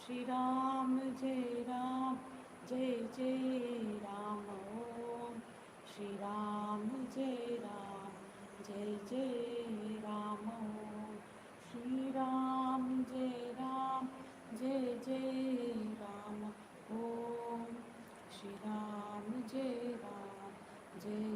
श्री राम जय जय राम ओम श्री राम जय जय राम ओम श्री राम जय जय राम ओम श्री राम जय जय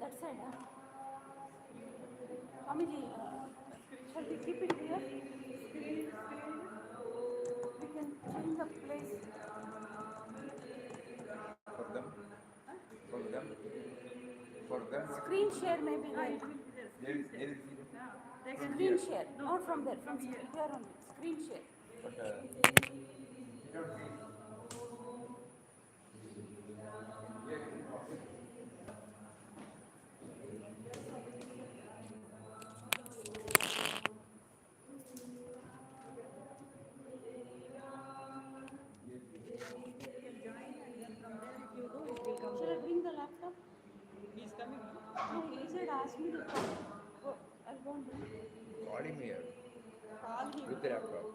That side, Family, shall we keep it here? We can change the place. For them, Screen share maybe there. Screen share, not from there, from here only. Screen share. but you don't see. Shall I bring the laptop? He's coming. No, he said ask me to come. Oh, I'll go and bring. Call him here Call him. with the laptop.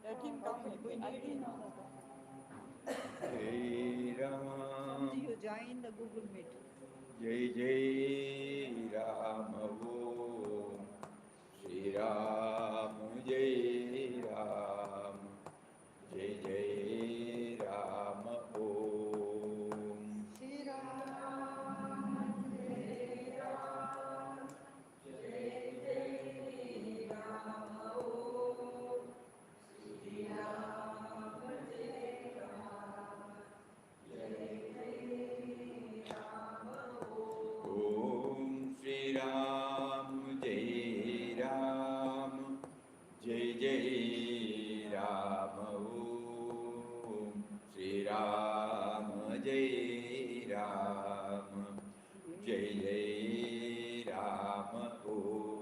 Let him come. I didn't know that. Jai Ram, You join the Google Meet. Jai Jai Ram, Om Shri Ram, Jai Ram, Jai Jai Ram, Om Shri Om Shri Ram, Jai Ram, Jai Jai Ram, Om Shri Ram, Jai Ram, Jai Jai Ram, Om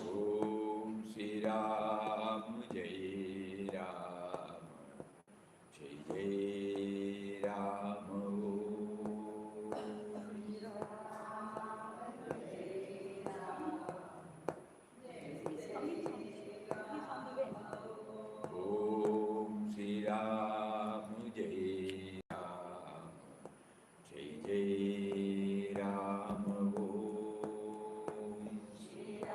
Om Shri Ram, Jai Ram, Jai Jai Ram, Om Om Shri Ram, Jai Ram, Jai Jai Ram, Om Shri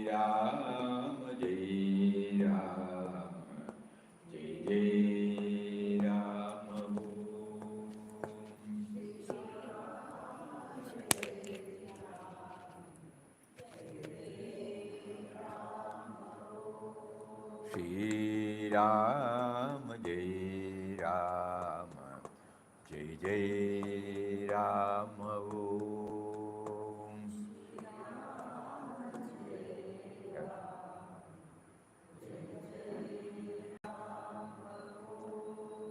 Ram, Jai Ram, Jai Jai Ram, Om Shri Ram, Jai Ram, Jai Jai Ram, Om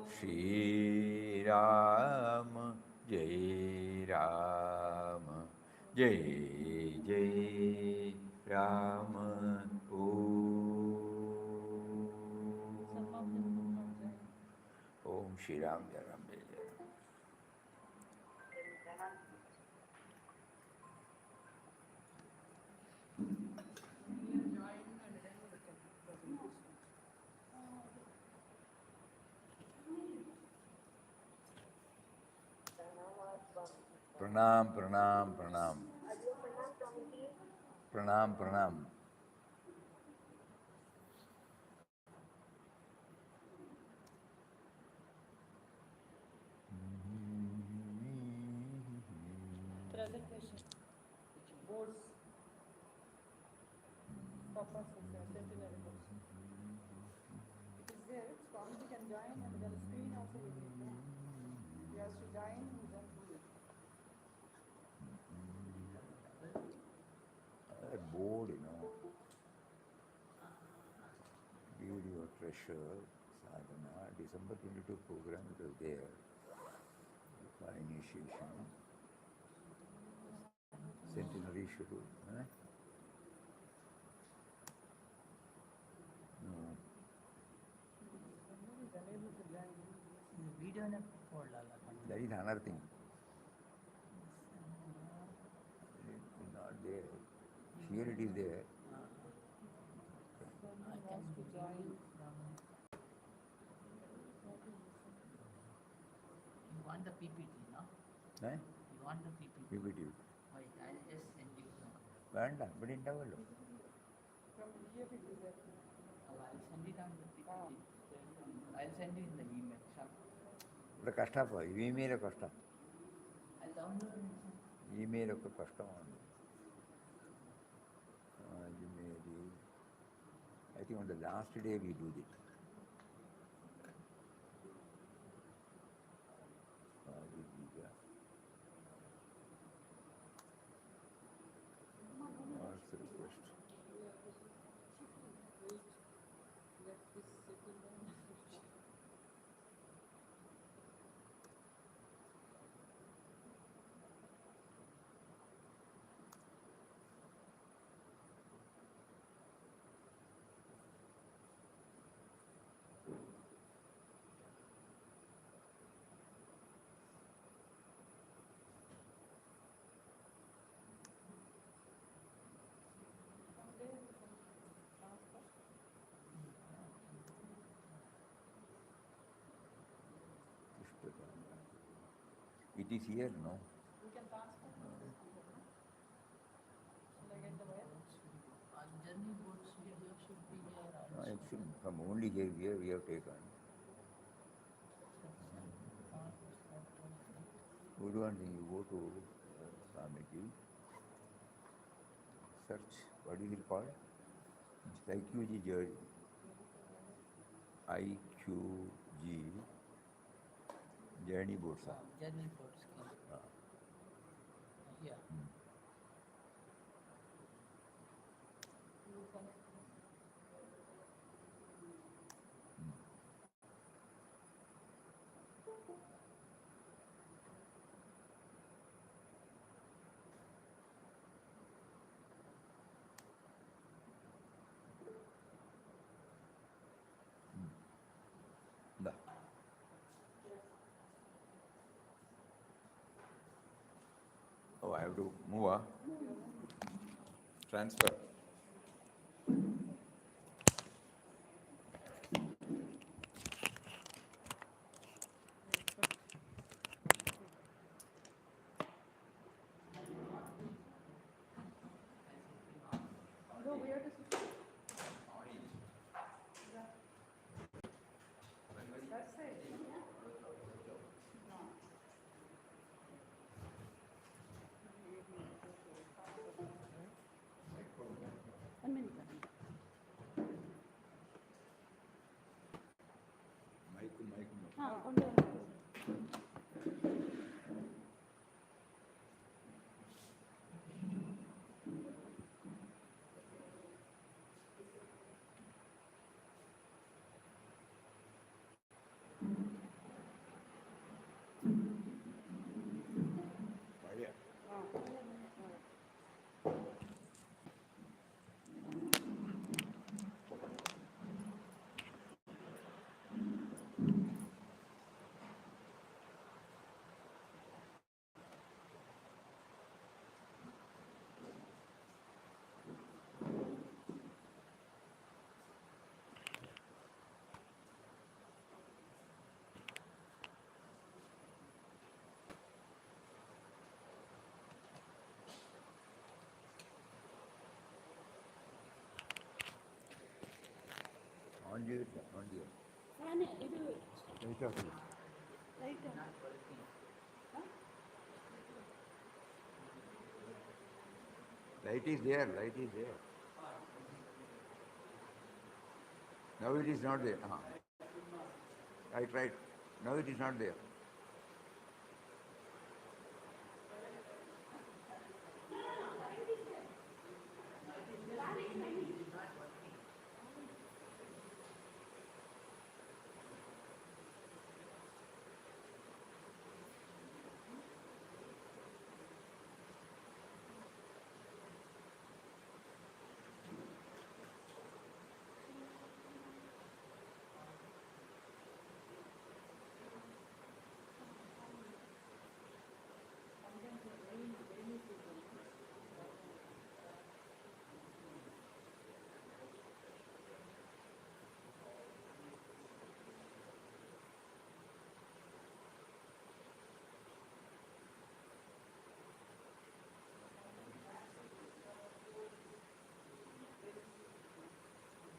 Shri Ram, Jai Ram, Jai Jai Ram, Om Shri Ram, Jai Ram, Jai Jai Ram. Pranam, pranam, pranam. Pranam, pranam. Other question. Boards. Purpose is centenary boards. It is there. Swamiji can join and the screen also will be there. He has to join and then do it. That board, Build Your Treasure, sadhana, December 22 program, it was there. For initiation. Centenary schedule. That is another thing. It is not there. Here it is there. Someone wants to join. You want the PPT, no? Eh? You want the PPT? PPT. Wait, I'll just send you now. വേണ്ട ഇവിടെ ഉണ്ടാവുമല്ലോ. From here it is there. Oh, I'll send it on the PPT. I'll send you in the email. Sure. ഇവിടെ കഷ്ടപ്പോ ഇമെയിലൊക്കെ കഷ്ടം. I'll download it. ഇമെയിലൊക്കെ കഷ്ടമാണ്. I think on the last day we do this. What's the request? Let this settle down. It is here, no? We can transfer. Shall I get the wire? Journey boards video should be there No, also. it shouldn't. From only here we have taken. We do one thing, you go to Swamiji, search, what is it called? It's IQG journey. IQG journey boards. Journey boards. Yeah. Da. Oh, I have to move, huh? Transfer. No, we have to sit. That's it. No. 1 minute. കൊണ്ട് On you, on you. Fan ഇത് Right off you. Light Light is there, light is there. Now it is not there. Right, right. Now it is not there.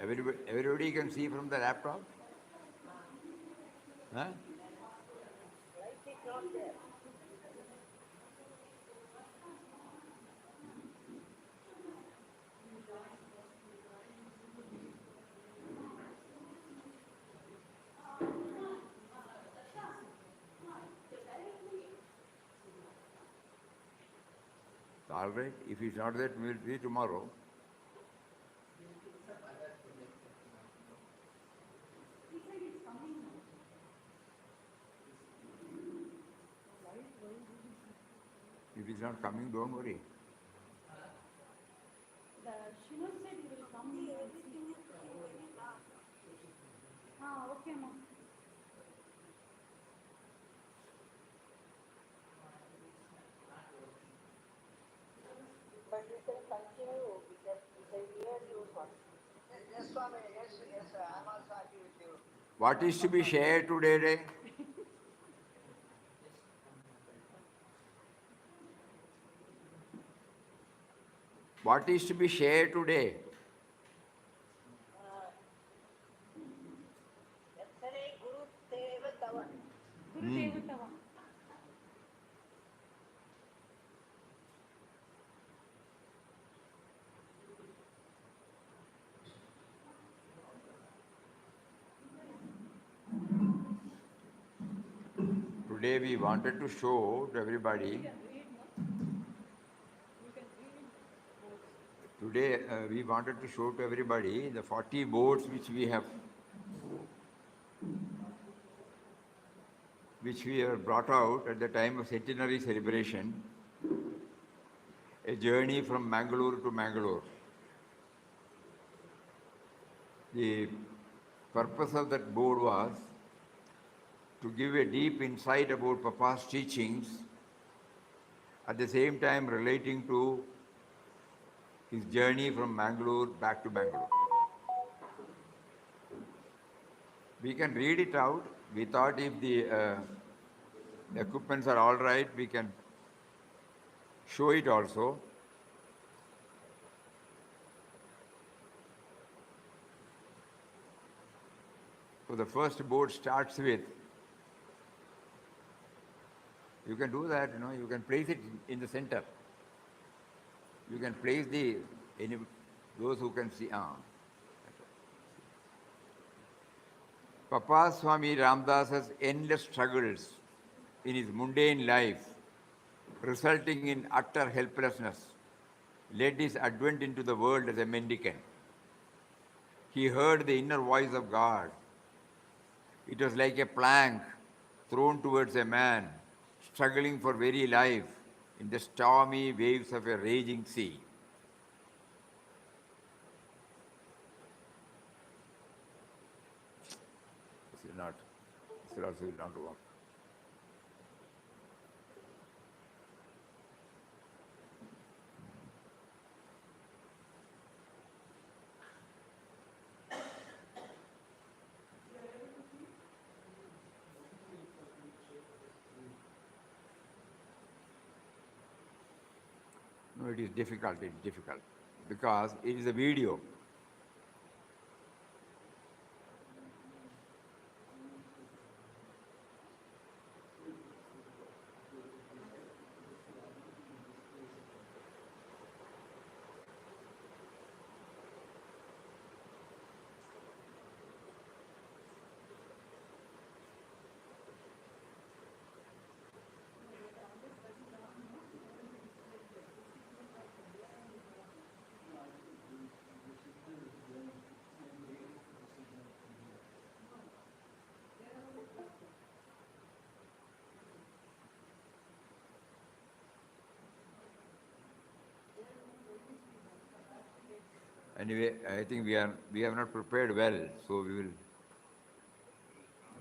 Everybody can see from the laptop? Huh? All right. If it's not that, we'll see tomorrow. If it's not coming, don't worry. The Shinu said he will come and see. Okay, ma'am. But you can continue because they hear you first. Yes, Swami, yes, I'm also happy with you. What is to be shared today? What is to be shared today? Yesterday, Guru Deva Tava. Guru Devatava. Today we wanted to show to everybody. Today we wanted to show to everybody the 40 boats which we have brought out at the time of centenary celebration, a journey from Mangalore to Mangalore. The purpose of that board was to give a deep insight about Papa's teachings, at the same time relating to his journey from Mangalore back to Mangalore. We can read it out. We thought if the equipments are all right, we can show it also. So the first board starts with, you can do that, you can place it in the center. You can place those who can see. Papa Swami Ramdas's endless struggles in his mundane life, resulting in utter helplessness, led his advent into the world as a mendicant. He heard the inner voice of God. It was like a plank thrown towards a man struggling for very life in the stormy waves of a raging sea. This also will not work. No, it is difficult, because it is a video. Anyway, I think we have not prepared well, so we will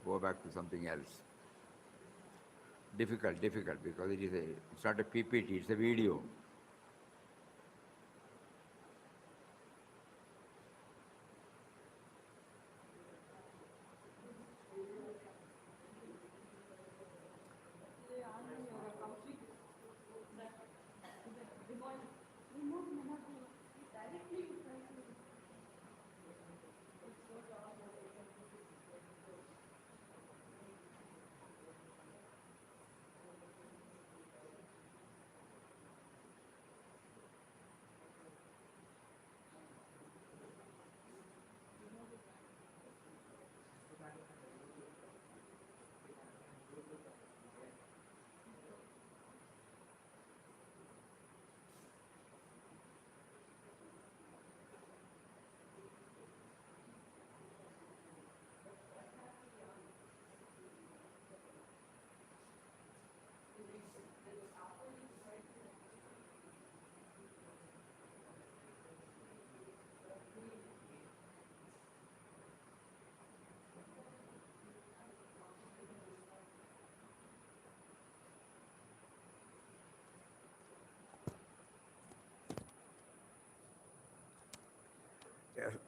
go back to something else. Difficult, because it's not a PPT, it's a video.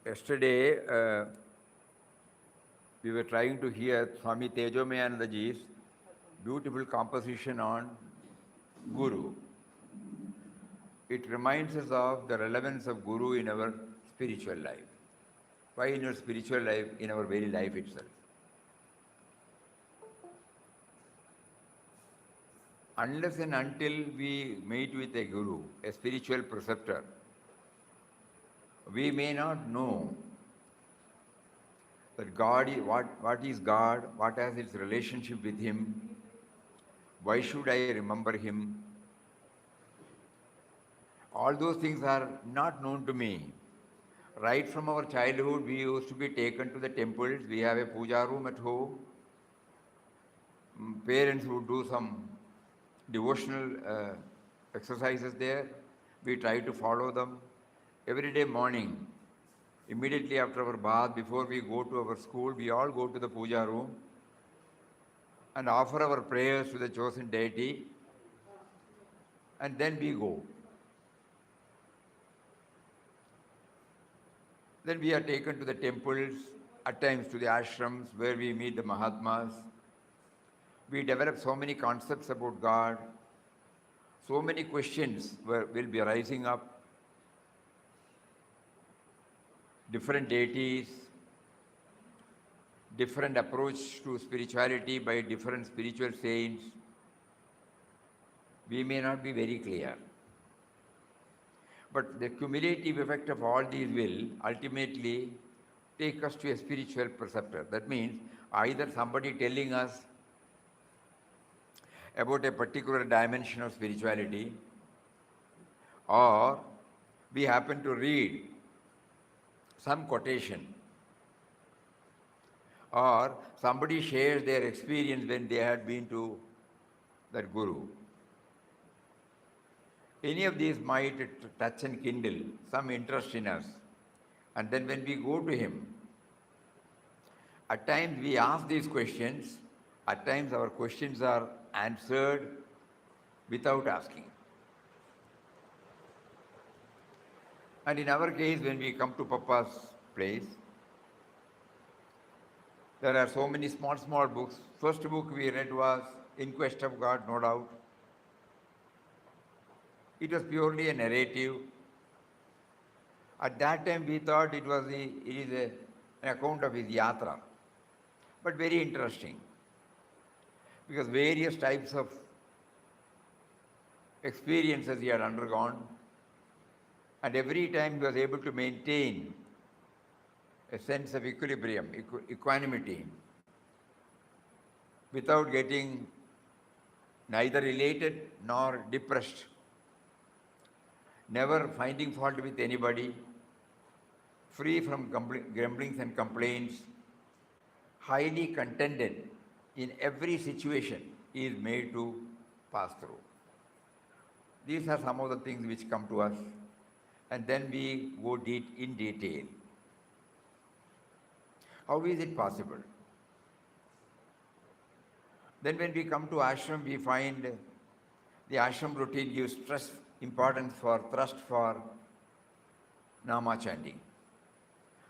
yesterday we were trying to hear Swami Tejomayanandaji's beautiful composition on Guru. It reminds us of the relevance of Guru in our spiritual life. Why in your spiritual life, in our very life itself. Unless and until we meet with a Guru, a spiritual preceptor, we may not know that God is, what is God, what has its relationship with Him, why should I remember Him. All those things are not known to me. Right from our childhood, we used to be taken to the temples. We have a puja room at home. Parents would do some devotional exercises there. We try to follow them. Every day morning, immediately after our bath, before we go to our school, we all go to the puja room and offer our prayers to the chosen deity, and then we go. Then we are taken to the temples, at times to the ashrams where we meet the Mahatmas. We develop so many concepts about God. So many questions will be rising up. Different deities, different approach to spirituality by different spiritual saints. We may not be very clear. But the cumulative effect of all these will ultimately take us to a spiritual preceptor. That means either somebody telling us about a particular dimension of spirituality, or we happen to read some quotation, or somebody shares their experience when they had been to that Guru. Any of these might touch and kindle some interest in us. And then when we go to him, at times we ask these questions, at times our questions are answered without asking. And in our case, when we come to Papa's place, there are so many small books. First book we read was In Quest of God, no doubt. It was purely a narrative. At that time we thought it is an account of his yatra, but very interesting, because various types of experiences he had undergone, and every time he was able to maintain a sense of equilibrium, equanimity, without getting neither elated nor depressed, never finding fault with anybody, free from grumblings and complaints, highly contented in every situation he is made to pass through. These are some of the things which come to us, and then we go in detail. How is it possible? Then when we come to ashram, we find the ashram routine gives thrust for nama chanting.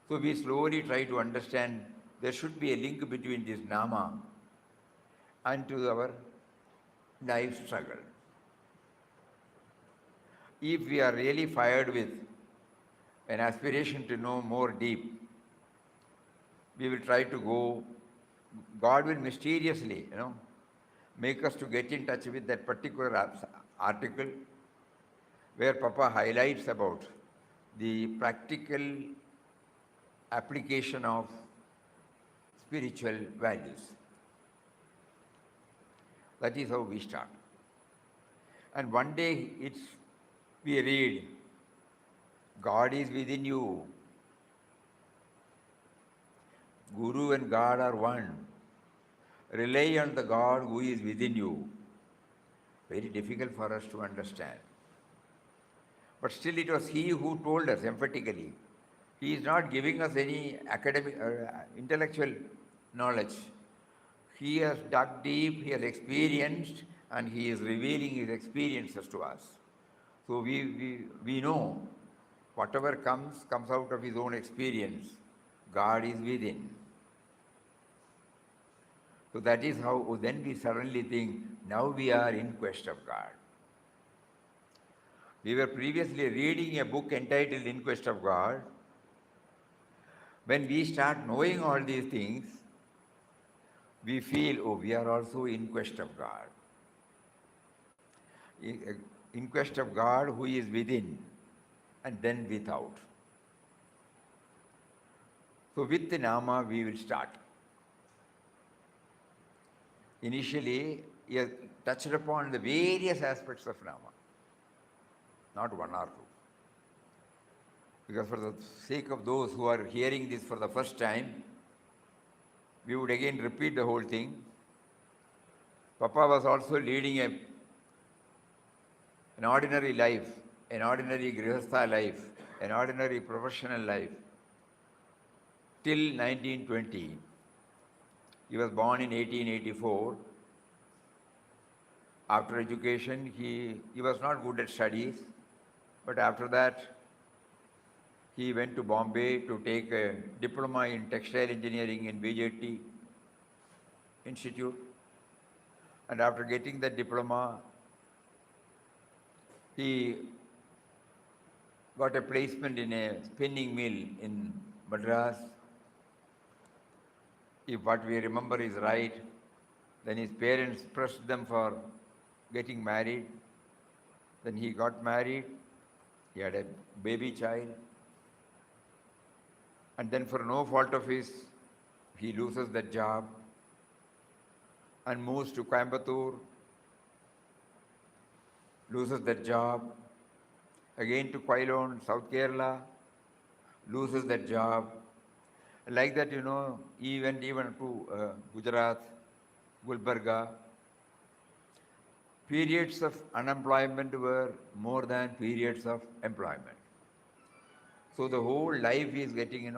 So we slowly try to understand there should be a link between this nama and to our life struggle. If we are really fired with an aspiration to know more deep, we will try to go. God will mysteriously, make us to get in touch with that particular article where Papa highlights about the practical application of spiritual values. That is how we start. And one day we read, God is within you. Guru and God are one. Rely on the God who is within you. Very difficult for us to understand. But still it was he who told us emphatically. He is not giving us any academic, intellectual knowledge. He has dug deep, he has experienced, and he is revealing his experiences to us. So we know Whatever comes out of his own experience. God is within. So that is how then we suddenly think, now we are in quest of God. We were previously reading a book entitled In Quest of God. When we start knowing all these things, we feel, oh, we are also in quest of God. In quest of God who is within and then without. So with the Nama we will start. Initially, he has touched upon the various aspects of Nama, not one or two. Because for the sake of those who are hearing this for the first time, we would again repeat the whole thing. Papa was also leading an ordinary life, an ordinary grihastha life, an ordinary professional life, till 1920. He was born in 1884. After education, he was not good at studies, but after that, he went to Bombay to take a diploma in textile engineering in BJT Institute. And after getting that diploma, he got a placement in a spinning mill in Madras. If what we remember is right, then his parents pressed them for getting married. Then he got married. He had a baby child. And then for no fault of his, he loses that job and moves to Coimbatore, loses that job, again to Quailon, South Kerala, loses that job. Like that, he went even to Gujarat, Gulbarga. Periods of unemployment were more than periods of employment. So the whole life is getting,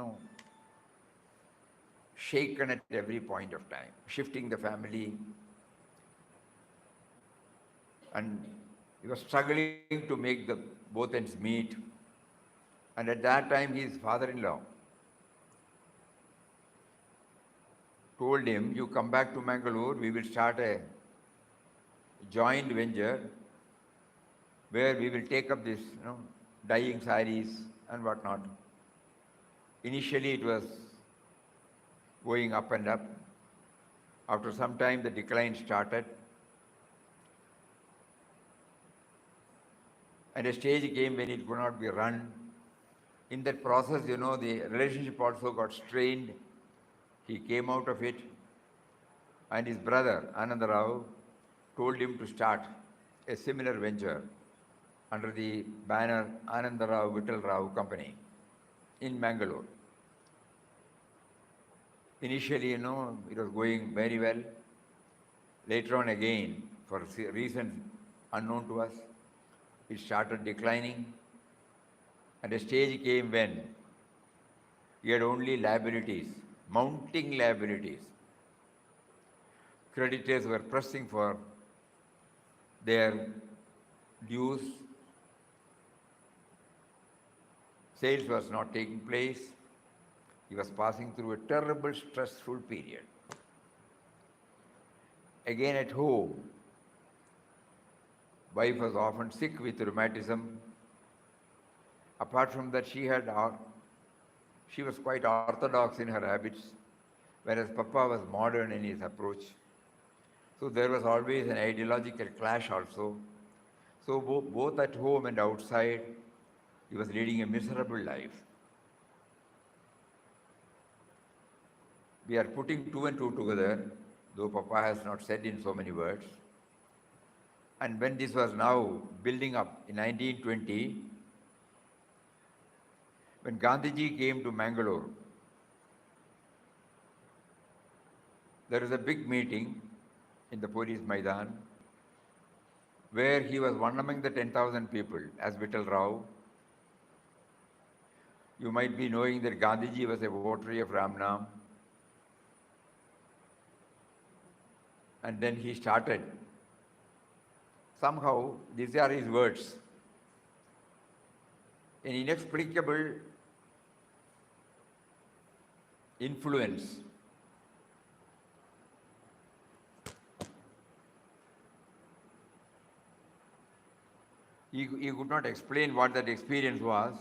shaken at every point of time, shifting the family. And he was struggling to make the both ends meet. And at that time, his father-in-law told him, you come back to Mangalore, we will start a joint venture where we will take up this, dyeing saris and whatnot. Initially, it was going up and up. After some time, the decline started. And a stage came when it could not be run. In that process, the relationship also got strained. He came out of it. And his brother, Anandashram, told him to start a similar venture under the banner Anandashram Vittal Rao Company in Mangalore. Initially, it was going very well. Later on again, for reasons unknown to us, it started declining. And a stage came when he had only liabilities, mounting liabilities. Creditors were pressing for their dues. Sales was not taking place. He was passing through a terrible, stressful period. Again at home, wife was often sick with rheumatism. Apart from that, she was quite orthodox in her habits, whereas Papa was modern in his approach. So there was always an ideological clash also. So both at home and outside, he was leading a miserable life. We are putting two and two together, though Papa has not said in so many words. And when this was now building up in 1920, when Gandhiji came to Mangalore, there was a big meeting in the police Maidan where he was one among the 10,000 people as Vittal Rao. You might be knowing that Gandhiji was a votary of Ramnam. And then he started. Somehow, these are his words. an inexplicable influence he could not explain what that experience was,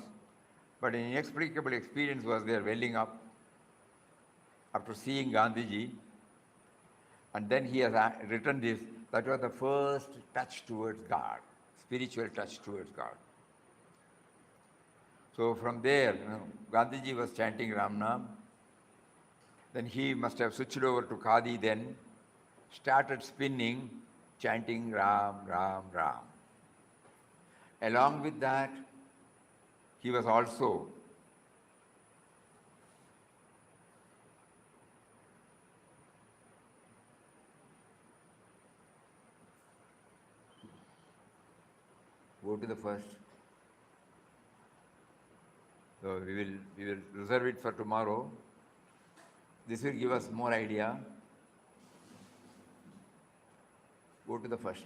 but an inexplicable experience was there welling up after seeing Gandhiji. And then he has written this, that was the first touch towards God, spiritual touch towards God. So from there, Gandhiji was chanting Ramnam. Then he must have switched over to Khadi then, started spinning, chanting Ram, Ram, Ram. Along with that, he was also go to the first. So we will reserve it for tomorrow. This will give us more idea. Go to the first.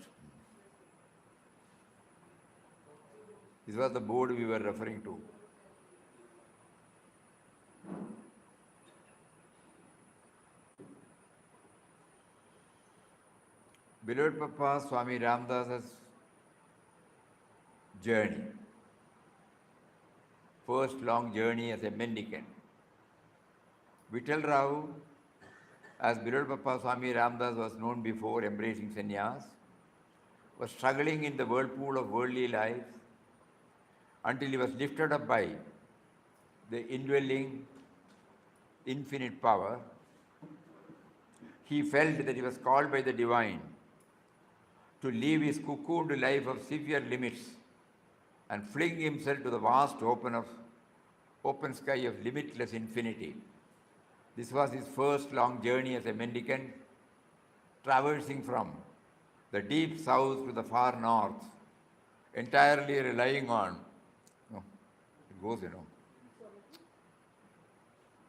This was the board we were referring to. Beloved Papa Swami Ramdas's journey, first long journey as a mendicant. Vittal Rao, as Beloved Papa Swami Ramdas was known before embracing sannyas, was struggling in the whirlpool of worldly life until he was lifted up by the indwelling infinite power. He felt that he was called by the divine to leave his cocooned life of severe limits and fling himself to the vast open sky of limitless infinity. This was his first long journey as a mendicant, traversing from the deep south to the far north, entirely relying on, it goes,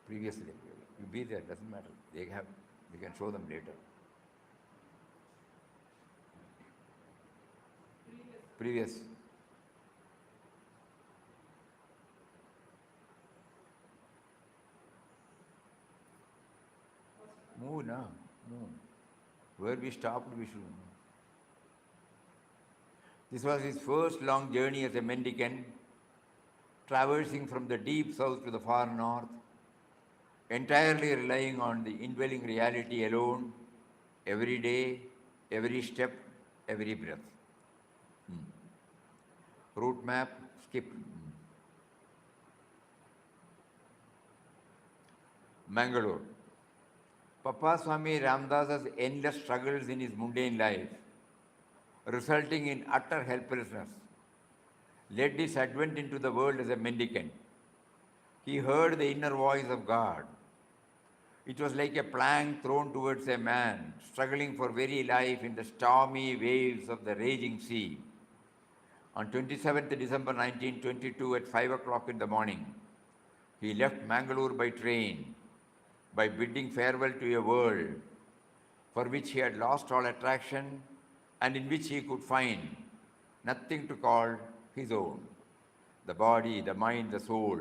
previously, you be there, doesn't matter, we can show them later. Previous. Move now, move. Where we stopped, we should move. This was his first long journey as a mendicant, traversing from the deep south to the far north, entirely relying on the indwelling reality alone, every day, every step, every breath. Route map, skip. Mangalore. Papa Swami Ramdas's endless struggles in his mundane life, resulting in utter helplessness, led his advent into the world as a mendicant. He heard the inner voice of God. It was like a plank thrown towards a man, struggling for very life in the stormy waves of the raging sea. On 27th December 1922 at 5 o'clock in the morning, he left Mangalore by train, by bidding farewell to a world for which he had lost all attraction and in which he could find nothing to call his own. The body, the mind, the soul,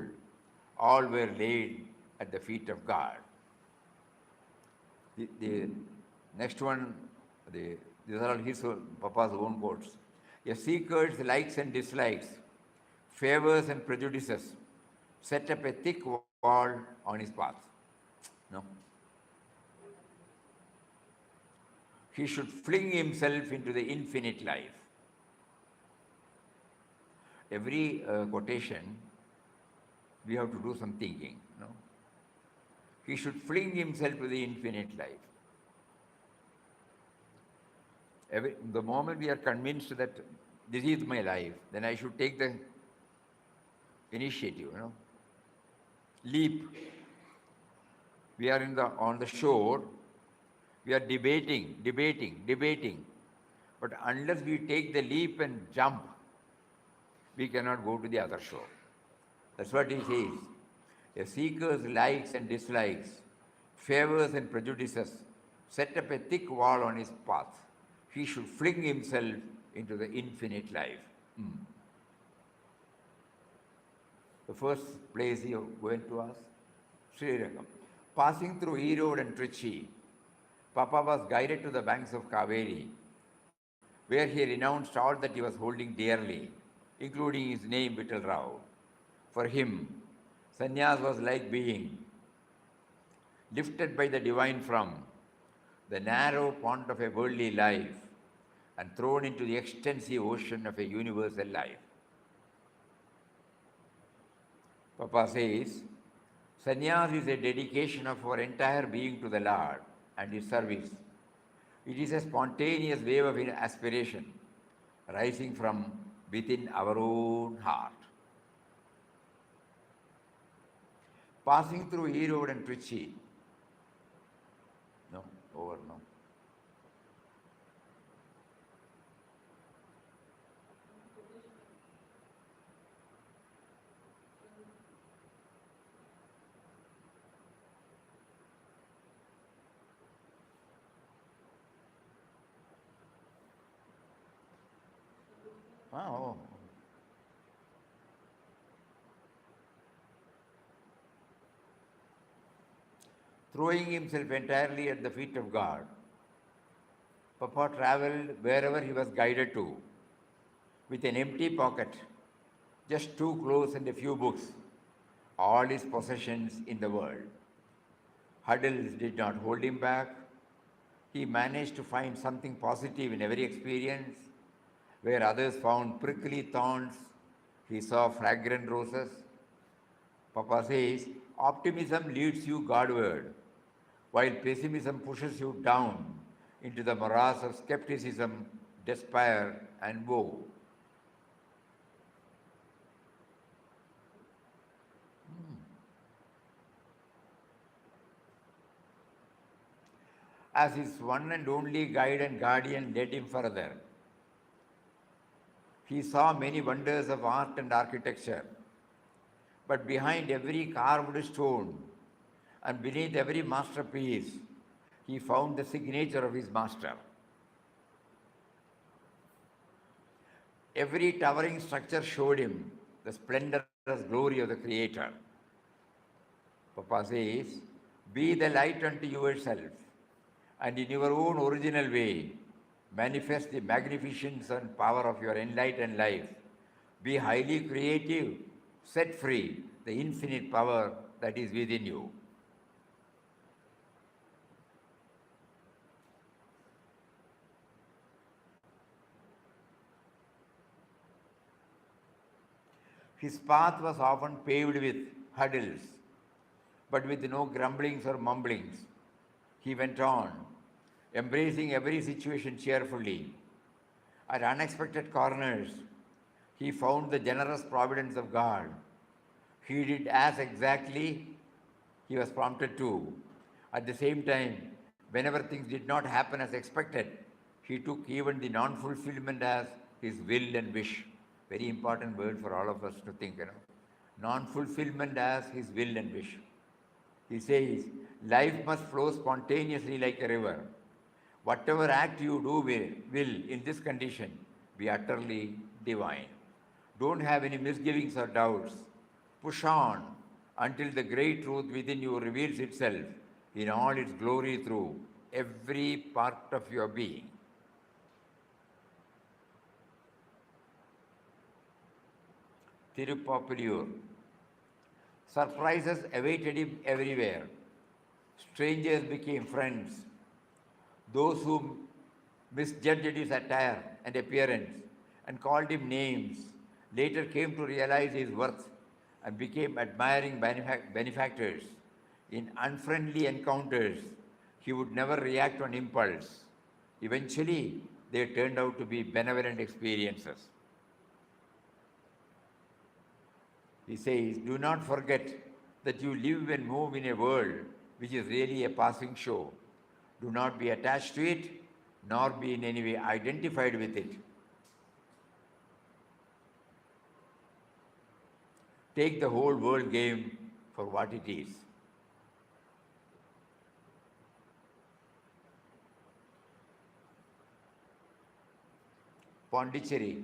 all were laid at the feet of God. The next one, these are all his Papa's own quotes. A seeker's likes and dislikes, favors and prejudices set up a thick wall on his path. No. He should fling himself into the infinite life. Every quotation, we have to do some thinking. No? He should fling himself to the infinite life. The moment we are convinced that this is my life, then I should take the initiative, leap. We are on the shore, we are debating. But unless we take the leap and jump, we cannot go to the other shore. That's what he says. A seeker's likes and dislikes, favors and prejudices set up a thick wall on his path. He should fling himself into the infinite life. The first place he went to was Sri Rangam. Passing through Erode and Trichy, Papa was guided to the banks of Kaveri, where he renounced all that he was holding dearly, including his name Vittal Rao. For him, sannyas was like being lifted by the divine from the narrow pond of a worldly life and thrown into the extensive ocean of a universal life. Papa says, sannyas is a dedication of our entire being to the Lord and His service. It is a spontaneous wave of aspiration rising from within our own heart. Passing through Erode and Trichy. No, over, no. Oh. Throwing himself entirely at the feet of God, Papa traveled wherever he was guided to with an empty pocket, just 2 clothes and a few books, all his possessions in the world. Hurdles did not hold him back. He managed to find something positive in every experience. Where others found prickly thorns, he saw fragrant roses. Papa says, optimism leads you Godward, while pessimism pushes you down into the morass of skepticism, despair, and woe. As his one and only guide and guardian led him further, he saw many wonders of art and architecture. But behind every carved stone and beneath every masterpiece, he found the signature of his master. Every towering structure showed him the splendorous glory of the Creator. Papa says, be the light unto yourself, and in your own original way, manifest the magnificence and power of your enlightened life. Be highly creative, set free the infinite power that is within you. His path was often paved with hurdles, but with no grumblings or mumblings. He went on, embracing every situation cheerfully. At unexpected corners, he found the generous providence of God. He did as exactly he was prompted to. At the same time, whenever things did not happen as expected, he took even the non-fulfillment as his will and wish. Very important word for all of us to think, Non-fulfillment as his will and wish. He says, life must flow spontaneously like a river. Whatever act you do will, in this condition, be utterly divine. Don't have any misgivings or doubts. Push on until the great truth within you reveals itself in all its glory through every part of your being. Tirupapiliyur. Surprises awaited him everywhere. Strangers became friends. Those who misjudged his attire and appearance and called him names later came to realize his worth and became admiring benefactors. In unfriendly encounters, he would never react on impulse. Eventually, they turned out to be benevolent experiences. He says, do not forget that you live and move in a world which is really a passing show. Do not be attached to it, nor be in any way identified with it. Take the whole world game for what it is. Pondicherry.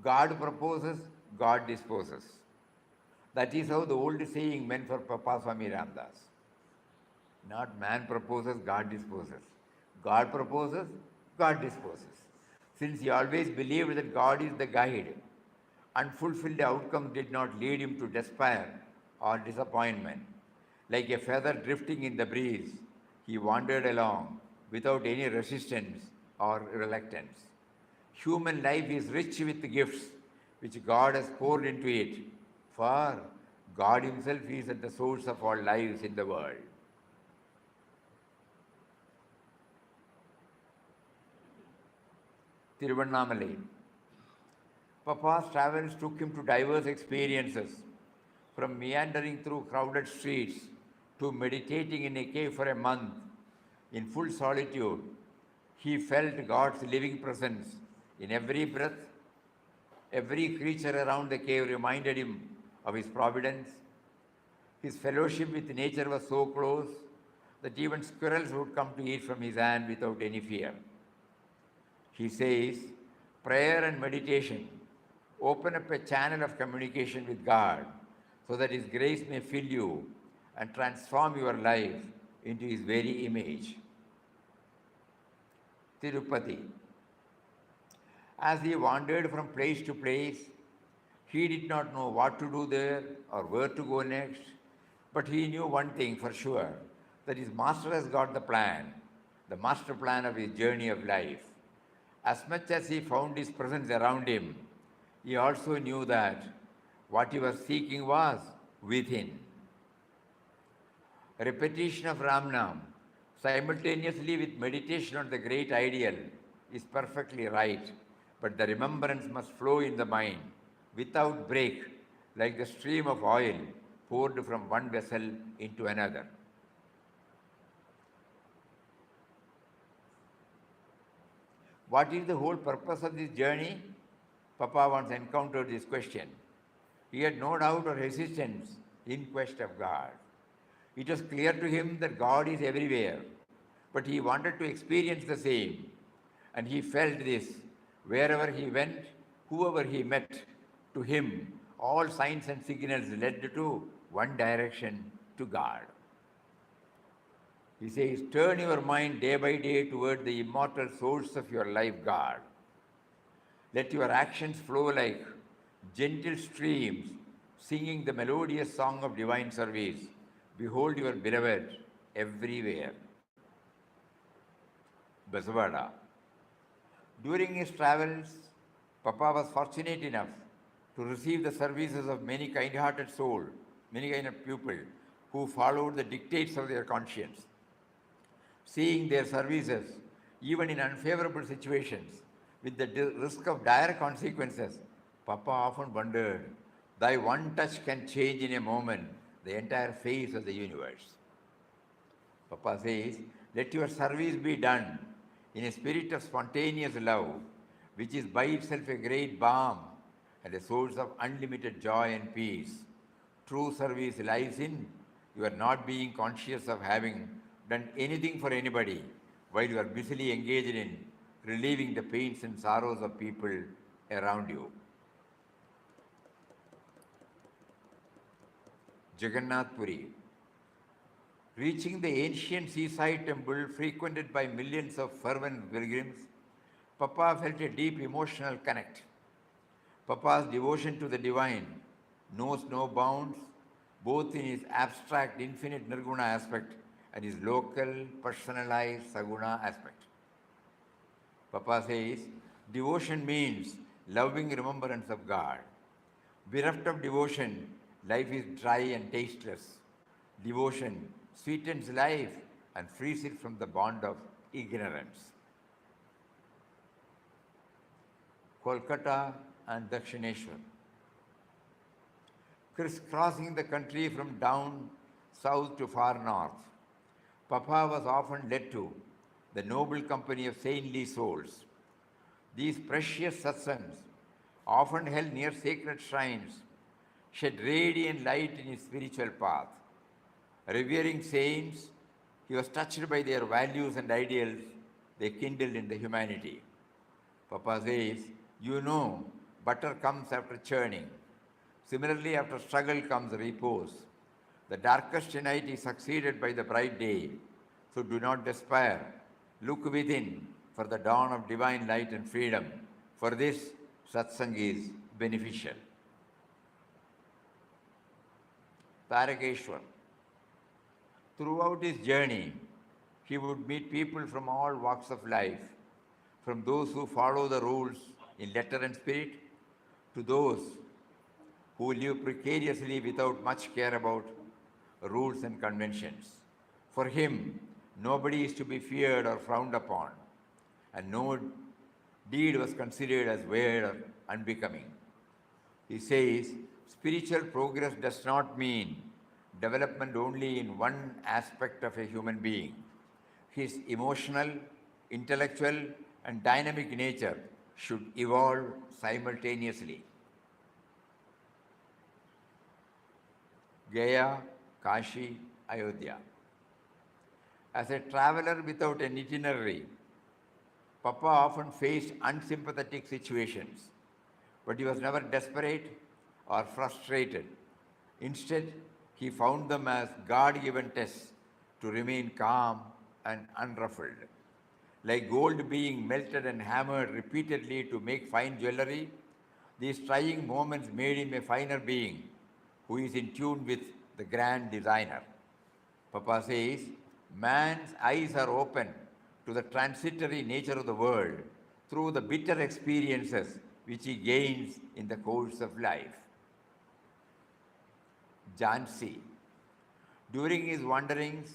God proposes, God disposes. That is how the old saying meant for Papa Swami Ramdas. Not man proposes, God disposes. God proposes, God disposes. Since he always believed that God is the guide, unfulfilled outcomes did not lead him to despair or disappointment. Like a feather drifting in the breeze, he wandered along without any resistance or reluctance. Human life is rich with gifts which God has poured into it, for God Himself is at the source of all lives in the world. Tiruvannamalai. Papa's travels took him to diverse experiences, from meandering through crowded streets to meditating in a cave for a month in full solitude. He felt God's living presence in every breath. Every creature around the cave reminded him of his providence. His fellowship with nature was so close that even squirrels would come to eat from his hand without any fear. He says, prayer and meditation open up a channel of communication with God so that His grace may fill you and transform your life into His very image. Tirupati. As he wandered from place to place, he did not know what to do there or where to go next, but he knew one thing for sure, that his master has got the master plan of his journey of life. As much as he found his presence around him, he also knew that what he was seeking was within. Repetition of Ramnam simultaneously with meditation on the great ideal is perfectly right, but the remembrance must flow in the mind without break, like the stream of oil poured from one vessel into another. What is the whole purpose of this journey? Papa once encountered this question. He had no doubt or resistance in quest of God. It was clear to him that God is everywhere, but he wanted to experience the same. And he felt this wherever he went, whoever he met. To him, all signs and signals led to one direction, to God. He says, turn your mind day by day toward the immortal source of your life, God. Let your actions flow like gentle streams, singing the melodious song of divine service. Behold your beloved everywhere. Basavada. During his travels, Papa was fortunate enough to receive the services of many kind-hearted souls, many kind of people who followed the dictates of their conscience. Seeing their services, even in unfavorable situations, with the risk of dire consequences, Papa often wondered, thy one touch can change in a moment the entire face of the universe. Papa says, let your service be done in a spirit of spontaneous love, which is by itself a great balm and a source of unlimited joy and peace. True service lies in you are not being conscious of having done anything for anybody while you are busily engaged in relieving the pains and sorrows of people around you. Jagannath Puri. Reaching the ancient seaside temple frequented by millions of fervent pilgrims, Papa felt a deep emotional connect. Papa's devotion to the divine knows no bounds, both in his abstract infinite nirguna aspect and his local personalized saguna aspect. Papa says, devotion means loving remembrance of God. Bereft of devotion, life is dry and tasteless. Devotion sweetens life and frees it from the bond of ignorance. Kolkata and Dakshineshwar. Crisscrossing the country from down south to far north, Papa was often led to the noble company of saintly souls. These precious satsangs, often held near sacred shrines, shed radiant light in his spiritual path. Revering saints, he was touched by their values and ideals they kindled in the humanity. Papa says, you know, butter comes after churning. Similarly, after struggle comes repose. The darkest night is succeeded by the bright day. So do not despair. Look within for the dawn of divine light and freedom. For this, satsang is beneficial. Tarakeshwar. Throughout his journey, he would meet people from all walks of life, from those who follow the rules in letter and spirit to those who live precariously without much care about rules and conventions. For him, nobody is to be feared or frowned upon, and no deed was considered as weird or unbecoming. He says, spiritual progress does not mean development only in one aspect of a human being. His emotional, intellectual, and dynamic nature should evolve simultaneously. Gaya, Kashi, Ayodhya. As a traveler without an itinerary, Papa often faced unsympathetic situations, but he was never desperate or frustrated. Instead, he found them as God-given tests to remain calm and unruffled. Like gold being melted and hammered repeatedly to make fine jewelry, these trying moments made him a finer being who is in tune with the grand designer. Papa says, man's eyes are open to the transitory nature of the world through the bitter experiences which he gains in the course of life. Jhansi. During his wanderings,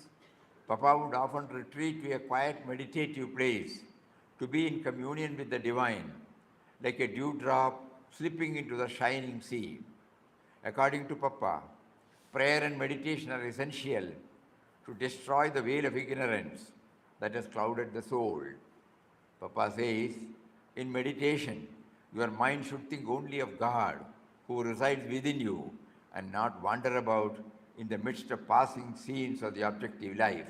Papa would often retreat to a quiet meditative place to be in communion with the divine, like a dewdrop slipping into the shining sea. According to Papa, prayer and meditation are essential to destroy the veil of ignorance that has clouded the soul. Papa says, in meditation, your mind should think only of God who resides within you and not wander about in the midst of passing scenes of the objective life.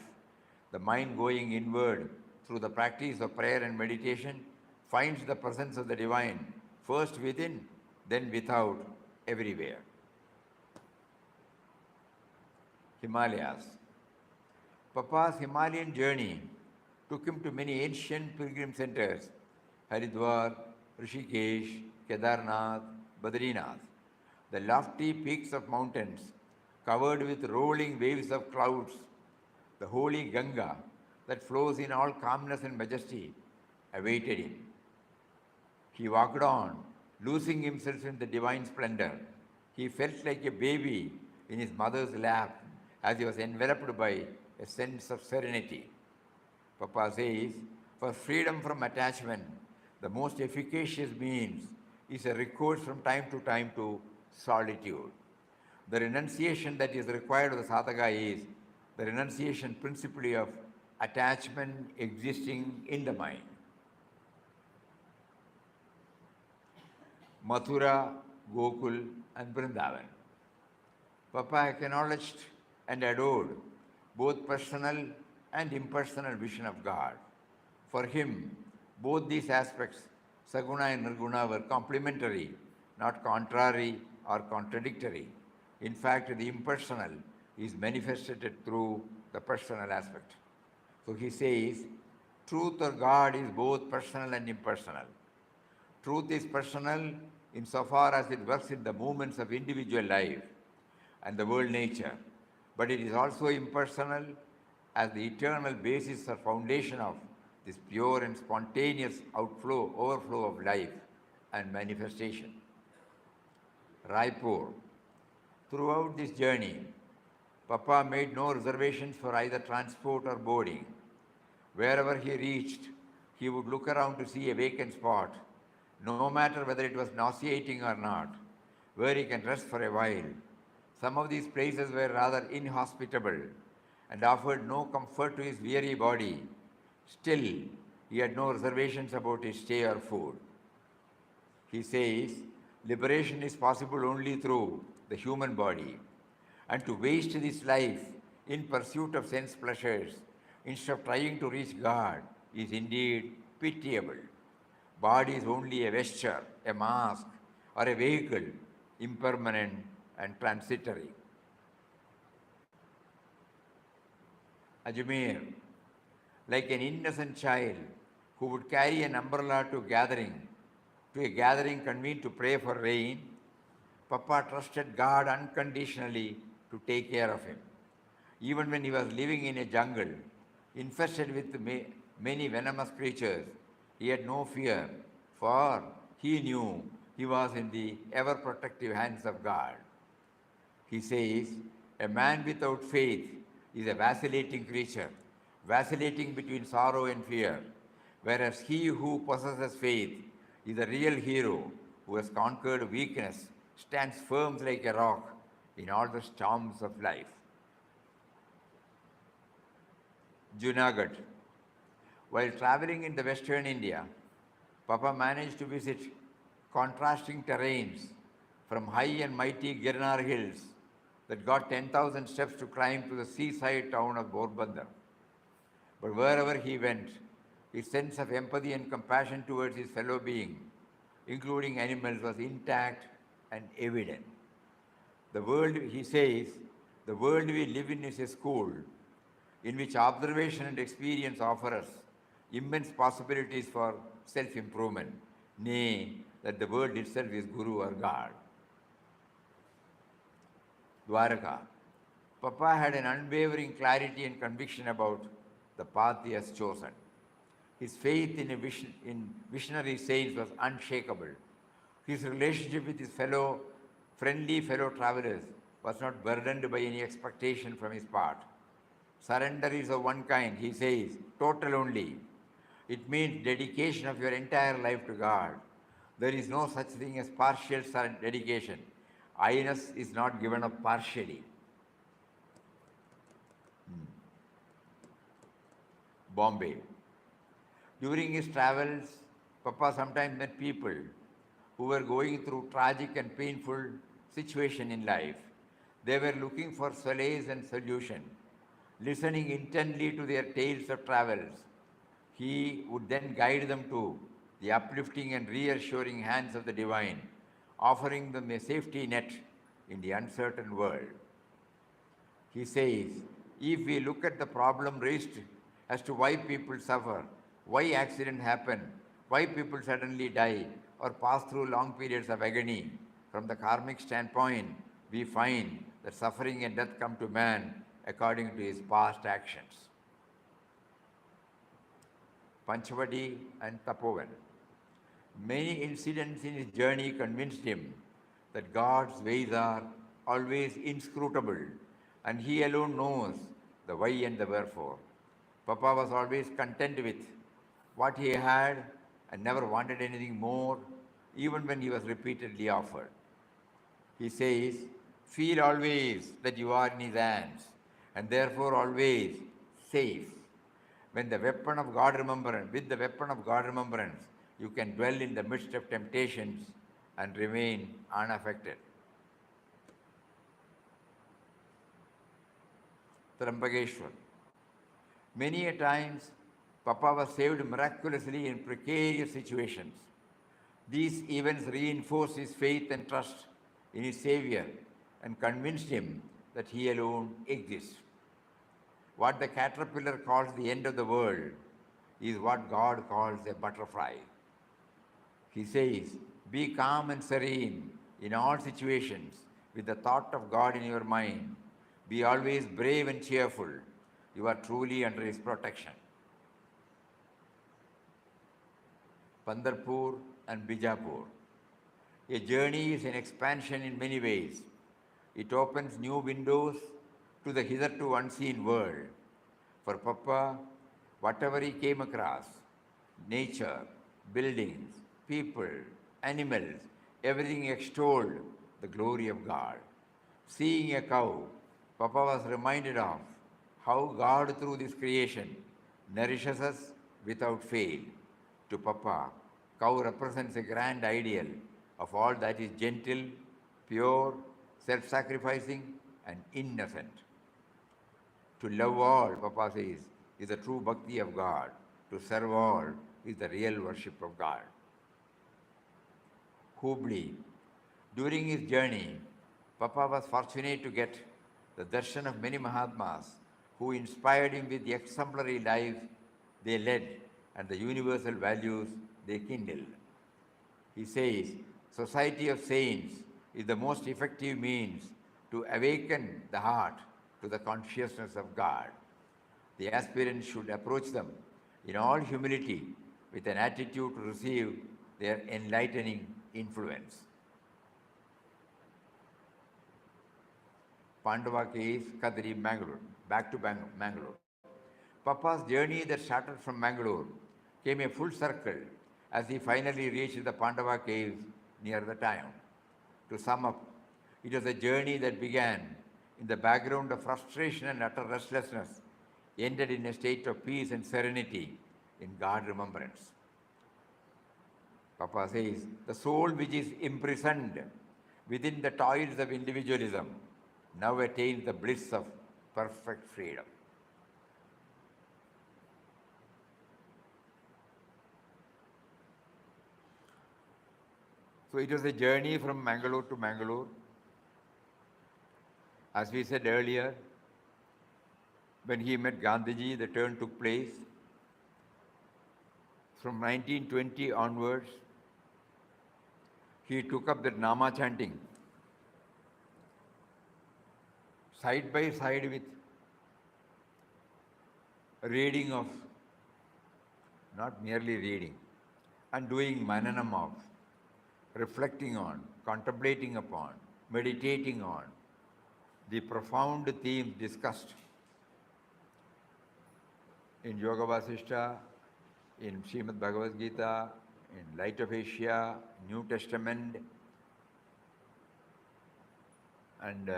The mind going inward through the practice of prayer and meditation finds the presence of the divine, first within, then without, everywhere. Himalayas. Papa's Himalayan journey took him to many ancient pilgrim centers, Haridwar, Rishikesh, Kedarnath, Badrinath. The lofty peaks of mountains covered with rolling waves of clouds, the holy Ganga that flows in all calmness and majesty, awaited him. He walked on, losing himself in the divine splendor. He felt like a baby in his mother's lap as he was enveloped by a sense of serenity. Papa says, for freedom from attachment, the most efficacious means is a recourse from time to solitude. The renunciation that is required of the sadhaka is the renunciation principally of attachment existing in the mind. Mathura, Gokul, and Vrindavan. Papa acknowledged and adored both personal and impersonal vision of God. For him, both these aspects, Saguna and Nirguna, were complementary, not contrary or contradictory. In fact, the impersonal is manifested through the personal aspect. So he says, truth or God is both personal and impersonal. Truth is personal insofar as it works in the movements of individual life and the world nature, but it is also impersonal as the eternal basis or foundation of this pure and spontaneous overflow of life and manifestation. Raipur. Throughout this journey, Papa made no reservations for either transport or boarding. Wherever he reached, he would look around to see a vacant spot, no matter whether it was nauseating or not, where he can rest for a while. Some of these places were rather inhospitable and offered no comfort to his weary body. Still, he had no reservations about his stay or food. He says, liberation is possible only through the human body, and to waste this life in pursuit of sense pleasures instead of trying to reach God is indeed pitiable. Body is only a vesture, a mask, or a vehicle impermanent, and transitory. Ajmer, like an innocent child who would carry an umbrella to a gathering convened to pray for rain, Papa trusted God unconditionally to take care of him. Even when he was living in a jungle infested with many venomous creatures, he had no fear, for he knew he was in the ever protective hands of God. He says, a man without faith is a vacillating creature, vacillating between sorrow and fear, whereas he who possesses faith is a real hero who has conquered weakness, stands firm like a rock in all the storms of life. Junagadh. While traveling in the western India, Papa managed to visit contrasting terrains from high and mighty Girnar hills that got 10,000 steps to climb to the seaside town of Porbandar. But wherever he went, his sense of empathy and compassion towards his fellow being, including animals, was intact and evident. The world, he says, the world we live in is a school in which observation and experience offer us immense possibilities for self-improvement, nay, that the world itself is Guru or God. Dwaraka. Papa had an unwavering clarity and conviction about the path he has chosen. His faith in visionary saints was unshakable. His relationship with his friendly fellow travelers was not burdened by any expectation from his part. Surrender is of one kind, he says, total only. It means dedication of your entire life to God. There is no such thing as partial dedication. I-ness is not given up partially. Bombay. During his travels, Papa sometimes met people who were going through tragic and painful situation in life. They were looking for solace and solution, listening intently to their tales of travels. He would then guide them to the uplifting and reassuring hands of the divine, offering them a safety net in the uncertain world. He says, if we look at the problem raised as to why people suffer, why accidents happen, why people suddenly die or pass through long periods of agony, from the karmic standpoint, we find that suffering and death come to man according to his past actions. Panchavati and Tapovan. Many incidents in his journey convinced him that God's ways are always inscrutable and he alone knows the why and the wherefore. Papa was always content with what he had and never wanted anything more, even when he was repeatedly offered. He says, feel always that you are in his hands and therefore always safe. With the weapon of God remembrance, you can dwell in the midst of temptations and remain unaffected. Trambakeshwar. Many a times, Papa was saved miraculously in precarious situations. These events reinforced his faith and trust in his Savior and convinced him that he alone exists. What the caterpillar calls the end of the world is what God calls a butterfly. He says, be calm and serene in all situations with the thought of God in your mind. Be always brave and cheerful. You are truly under his protection. Pandharpur and Bijapur. A journey is an expansion in many ways. It opens new windows to the hitherto unseen world. For Papa, whatever he came across, nature, buildings, people, animals, everything extolled the glory of God. Seeing a cow, Papa was reminded of how God through this creation nourishes us without fail. To Papa, cow represents a grand ideal of all that is gentle, pure, self-sacrificing, and innocent. To love all, Papa says, is the true bhakti of God. To serve all is the real worship of God. Hubli. During his journey, Papa was fortunate to get the darshan of many Mahatmas who inspired him with the exemplary lives they led and the universal values they kindled. He says, Society of Saints is the most effective means to awaken the heart to the consciousness of God. The aspirant should approach them in all humility with an attitude to receive their enlightening influence. Pandava case, Kadri, Mangalore. Back to Mangalore. Papa's journey that started from Mangalore came a full circle as he finally reached the Pandava caves near the town. To sum up, it was a journey that began in the background of frustration and utter restlessness, ended in a state of peace and serenity in God remembrance. Papa says, the soul which is imprisoned within the toils of individualism now attains the bliss of perfect freedom. So it was a journey from Mangalore to Mangalore. As we said earlier, when he met Gandhiji, the turn took place. From 1920 onwards, he took up the Nama chanting side by side with reading of, not merely reading, and doing mananam of, reflecting on, contemplating upon, meditating on the profound themes discussed in Yoga Vasishta, in Srimad Bhagavad Gita, in Light of Asia, New Testament, and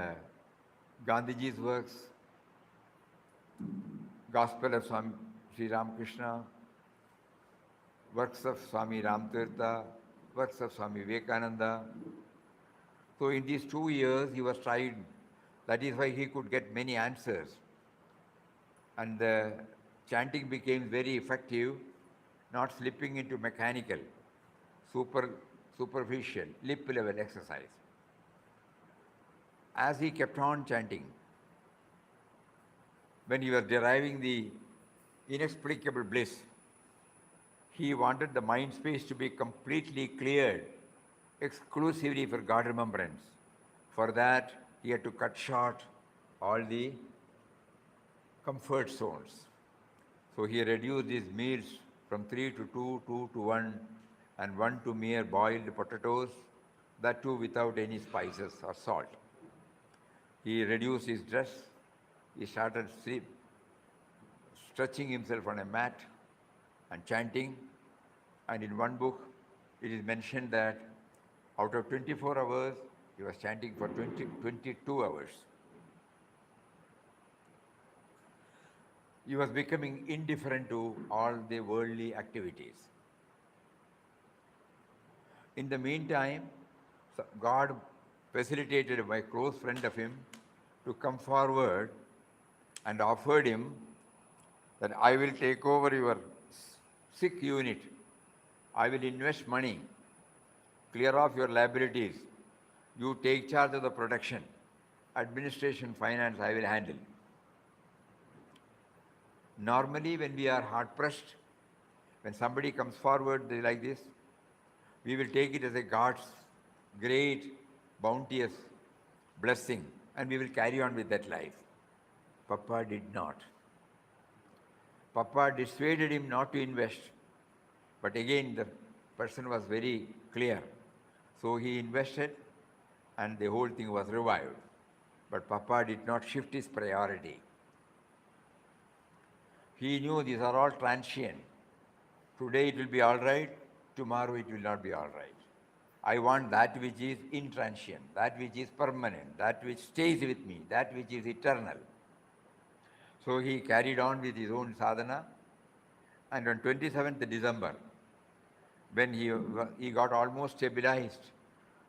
Gandhiji's works, Gospel of Swami Sri Ramakrishna, works of Swami Ramtirtha, works of Swami Vivekananda. So in these 2 years he was trying, that is why he could get many answers. And the chanting became very effective, not slipping into mechanical, superficial, lip level exercise. As he kept on chanting, when he was deriving the inexplicable bliss, he wanted the mind space to be completely cleared, exclusively for God remembrance. For that, he had to cut short all the comfort zones. So he reduced his meals from 3 to 2, 2 to 1, and 1 to mere boiled potatoes, that too without any spices or salt. He reduced his dress. He started stretching himself on a mat and chanting. And in one book, it is mentioned that out of 24 hours, he was chanting for 22 hours. He was becoming indifferent to all the worldly activities. In the meantime, God facilitated a close friend of him to come forward and offered him that I will take over your sick unit. I will invest money, clear off your liabilities. You take charge of the production, administration, finance, I will handle. Normally, when we are hard-pressed, when somebody comes forward like this, we will take it as a God's great, bounteous blessing, and we will carry on with that life. Papa did not. Papa dissuaded him not to invest. But again, the person was very clear. So he invested, and the whole thing was revived. But Papa did not shift his priority. He knew these are all transient. Today it will be all right, tomorrow it will not be all right. I want that which is intransient, that which is permanent, that which stays with me, that which is eternal. So he carried on with his own sadhana, and on 27th December, when he got almost stabilized,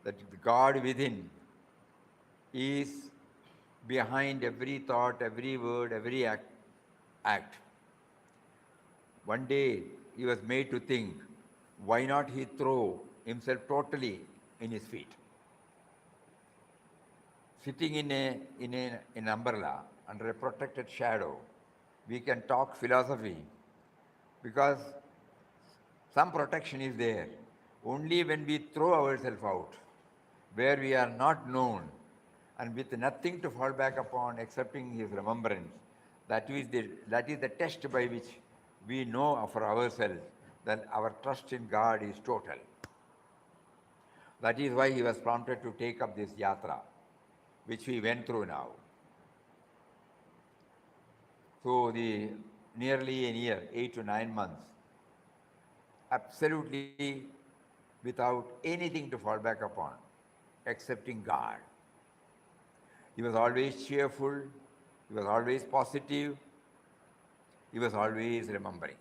that God within is behind every thought, every word, every act. One day he was made to think, why not he throw himself totally in his feet? sitting in an umbrella under a protected shadow, we can talk philosophy because some protection is there. Only when we throw ourselves out, where we are not known, and with nothing to fall back upon excepting his remembrance, that is the test by which we know for ourselves that our trust in God is total. That is why he was prompted to take up this yatra, which we went through now. So the nearly a year, 8 to 9 months, absolutely without anything to fall back upon, excepting God. He was always cheerful, he was always positive, he was always remembering.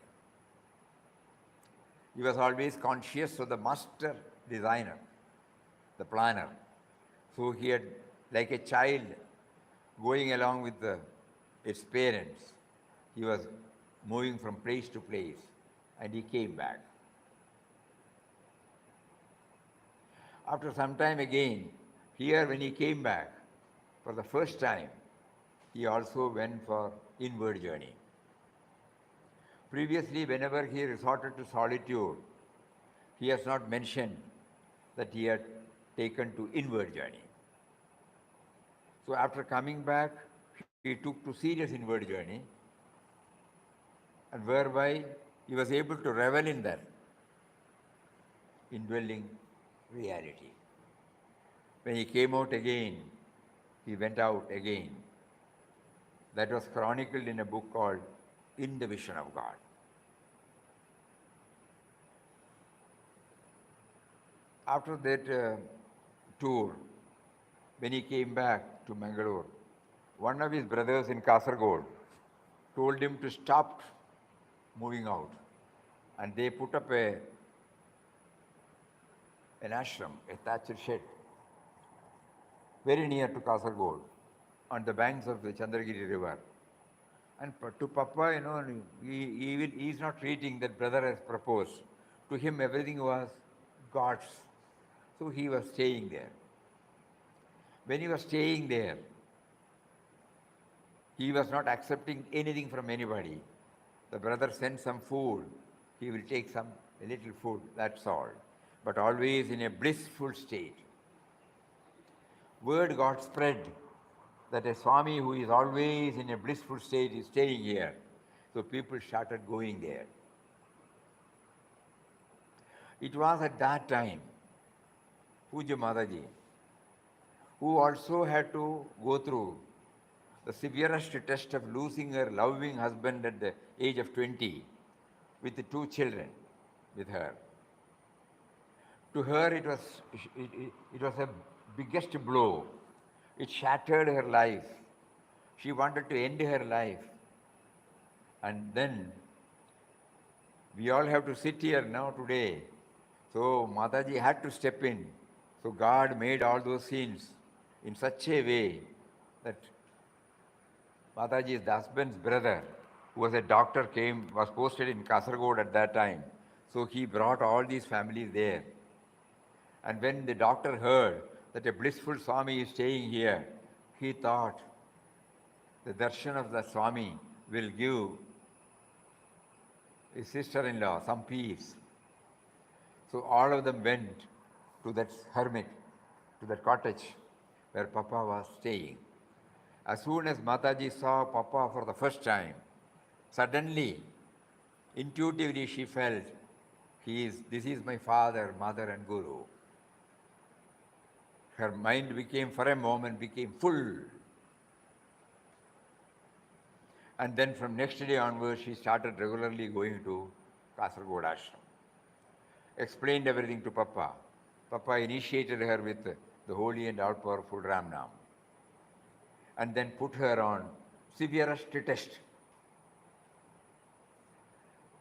He was always conscious of the master designer, the planner. So he had, like a child going along with its parents, he was moving from place to place, and he came back. After some time again, here when he came back, for the first time, he also went for inward journey. Previously, whenever he resorted to solitude, he has not mentioned that he had taken to inward journey. So after coming back, he took to serious inward journey, and whereby he was able to revel in that indwelling reality. When he came out again, he went out again. That was chronicled in a book called In the Vision of God. After that tour, when he came back to Mangalore, one of his brothers in Kasaragod told him to stop moving out. And they put up an ashram, a thatched shed, very near to Kasaragod, on the banks of the Chandragiri river. And to Papa, he is not treating that brother as proposed. To him, everything was God's. So he was staying there. When he was staying there, he was not accepting anything from anybody. The brother sent some food. He will take a little food, that's all. But always in a blissful state. Word got spread that a Swami who is always in a blissful state is staying here. So people started going there. It was at that time, Puja Mataji, who also had to go through the severest test of losing her loving husband at the age of 20 with the 2 children with her. To her, it was a biggest blow. It shattered her life. She wanted to end her life. And then we all have to sit here now today. So Mataji had to step in. So God made all those scenes in such a way that Mataji's husband's brother, who was a doctor, was posted in Kasaragod at that time. So he brought all these families there. And when the doctor heard that a blissful Swami is staying here, he thought the darshan of the Swami will give his sister-in-law some peace. So all of them went to that hermit, to that cottage where Papa was staying. As soon as Mataji saw Papa for the first time, suddenly, intuitively she felt, this is my father, mother and guru. Her mind for a moment, became full. And then from next day onwards, she started regularly going to Kasaragod ashram. Explained everything to Papa. Papa initiated her with the holy and all-powerful Ram Nam. And then put her on severest test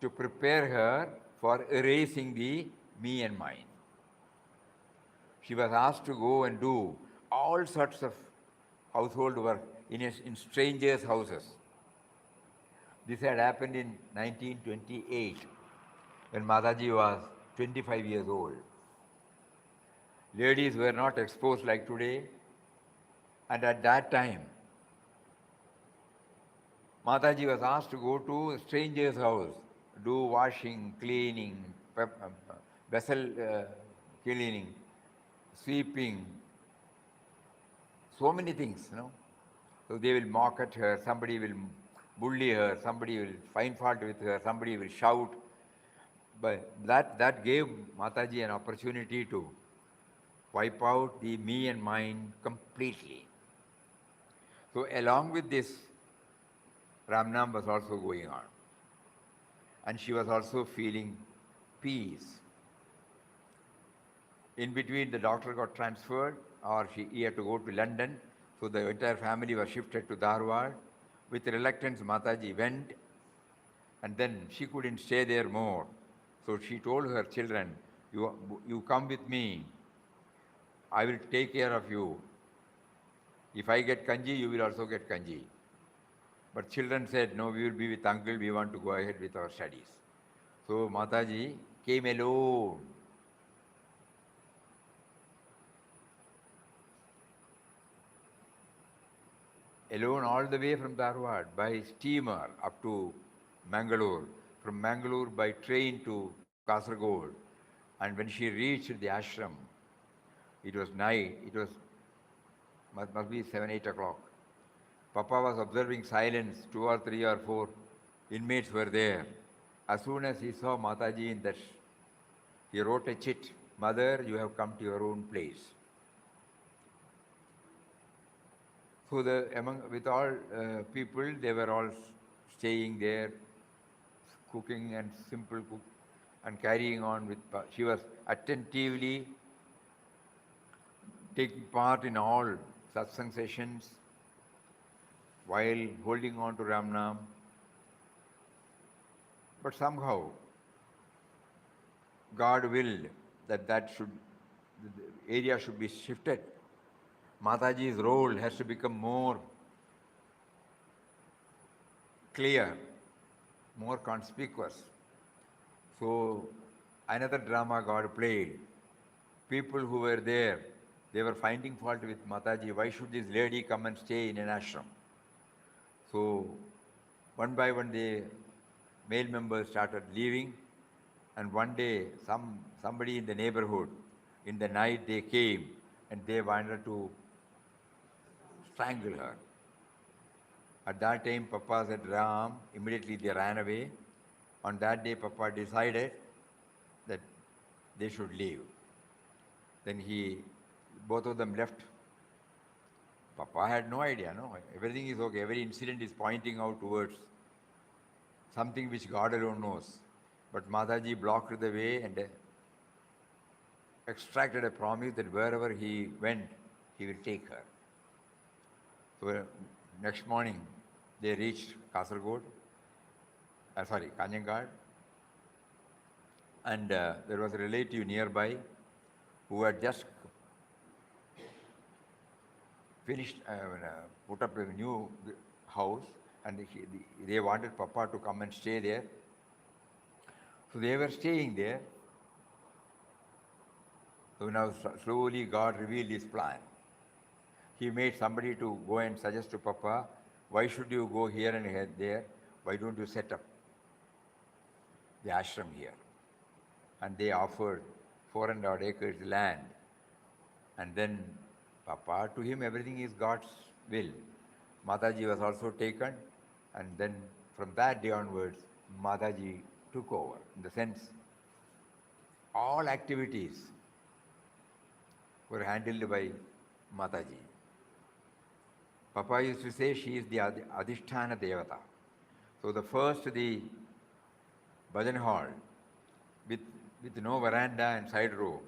to prepare her for erasing the me and mine. She was asked to go and do all sorts of household work in strangers' houses. This had happened in 1928, when Mataji was 25 years old. Ladies were not exposed like today. And at that time, Mataji was asked to go to a stranger's house, do washing, cleaning, vessel cleaning, sweeping, so many things, So they will mock at her, somebody will bully her, somebody will find fault with her, somebody will shout. But that gave Mataji an opportunity to wipe out the me and mine completely. So along with this, Ramnam was also going on. And she was also feeling peace. In between, the doctor got transferred, or he had to go to London. So the entire family was shifted to Dharwad. With reluctance, Mataji went, and then she couldn't stay there more. So she told her children, you come with me. I will take care of you. If I get kanji, you will also get kanji. But children said, no, we will be with uncle, we want to go ahead with our studies. So Mataji came alone. Alone all the way from Dharwad by steamer up to Mangalore, from Mangalore by train to Kasaragod. And when she reached the ashram, it was night, must be 7, 8 o'clock. Papa was observing silence, 2 or 3 or 4 inmates were there. As soon as he saw Mataji in that, he wrote a chit, Mother, you have come to your own place. So with all people, they were all staying there, cooking and simple cook, and carrying on with, she was attentively taking part in all satsang sessions while holding on to Ramnam. But somehow, God willed that the area should be shifted. Mataji's role has to become more clear, more conspicuous. So another drama God played. People who were there, they were finding fault with Mataji. Why should this lady come and stay in an ashram? So one by one, the male members started leaving. And one day, somebody in the neighborhood, in the night they came and they wanted to strangle her. At that time, Papa said, Ram, immediately they ran away. On that day, Papa decided that they should leave. Then both of them left. Papa had no idea, everything is okay. Every incident is pointing out towards something which God alone knows. But Mataji blocked the way and extracted a promise that wherever he went, he will take her. So next morning, they reached Kanhangad, and there was a relative nearby who had just finished, put up a new house, and they wanted Papa to come and stay there. So they were staying there. So now slowly God revealed his plan. He made somebody to go and suggest to Papa, why should you go here and there? Why don't you set up the ashram here? And they offered 400 acres land. And then Papa, to him everything is God's will. Mataji was also taken, and then from that day onwards, Mataji took over. In the sense, all activities were handled by Mataji. Papa used to say she is the Adhisthana Devata. So the bhajan hall with no veranda and side row,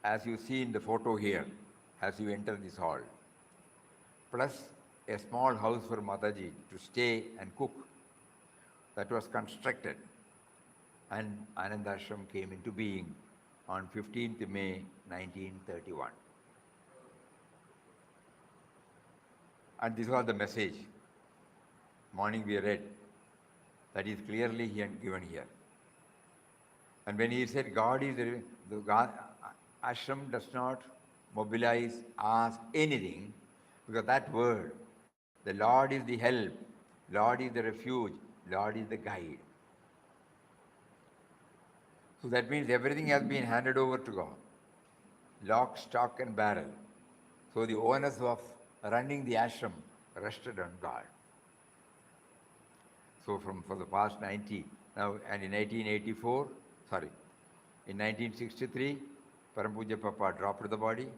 as you see in the photo here, as you enter this hall, plus a small house for Mataji to stay and cook, that was constructed, and Anandashram came into being on 15th May 1931. And this was the message. Morning we read. That is clearly given here. And when he said God is ashram does not mobilize, ask anything. Because that word, the Lord is the help, Lord is the refuge, Lord is the guide. So that means everything has been handed over to God. Lock, stock, and barrel. So the onus of running the ashram rested on God. So for the past 90, now, and in 1963, Param Puja Papa dropped the body.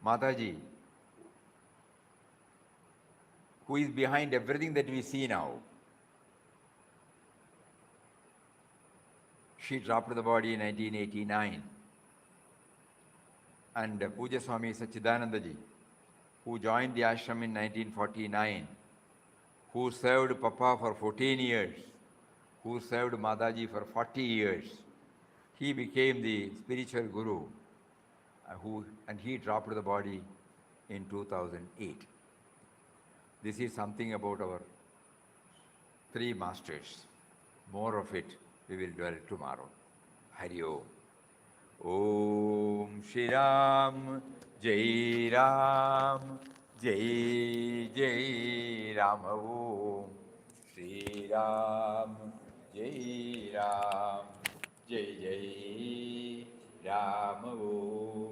Mataji, who is behind everything that we see now, she dropped the body in 1989. And Puja Swami Sachidanandaji, who joined the ashram in 1949, who served Papa for 14 years, who served Mataji for 40 years. He became the spiritual guru, and he dropped the body in 2008. This is something about our three masters. More of it we will dwell tomorrow. Hari Om. Om Shri Ram, Jai Ram, Jai Jai Ram. Om Shri Ram, Jai Ram, Jai Jai Ram. Om